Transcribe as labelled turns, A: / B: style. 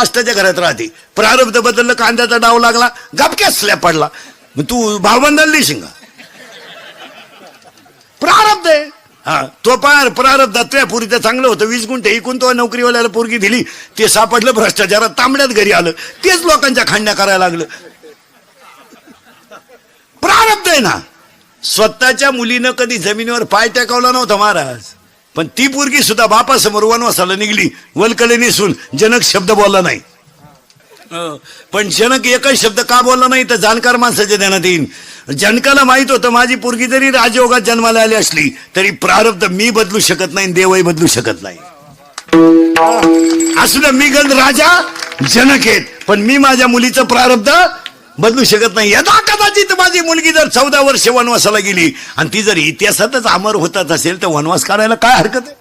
A: कष्टाच्या घरात राहते, प्रारब्ध बदललं, कांद्याचा डाव लागला, गपक्यात स्लॅब पडला, मग तू भावबंधाला देशील का? प्रारब्ध आहे. हा, तो पार प्रारब्धात तुझ्या पुरीचं चांगलं होतं, 20 गुंठे इकून तो नोकरीवाल्याला पोरगी दिली, ते सापडलं भ्रष्टाचारात, तांबड्यात घरी आलं, तेच लोकांच्या खांड्या करायला लागलं. प्रारब्ध आहे ना. स्वतःच्या मुलीनं कधी जमिनीवर पाय टेकवला नव्हता महाराज, पण ती पोरगी सुद्धा बापासमोर वनवासाला निघली, वलकले नेसून. जनक शब्द बोलला नाही, पण जनक एकच शब्द का बोलला नाही तर जाणकार माणसाच्या ध्यानात येईल. जनकाला माहित होतं माझी पोरगी जरी राजयोगात जन्माला आली असली तरी प्रारब्ध मी बदलू शकत नाही, देवही बदलू शकत नाही. असू द्या, मी गंध राजा जनक आहेत, पण मी माझ्या मुलीचं प्रारब्ध बदलू शकत नाही. यदा कदाचित माझी मुलगी जर 14 वर्ष वनवासाला गेली आणि ती जर इतिहासातच अमर होतात असेल तर वनवास करायला काय हरकत आहे?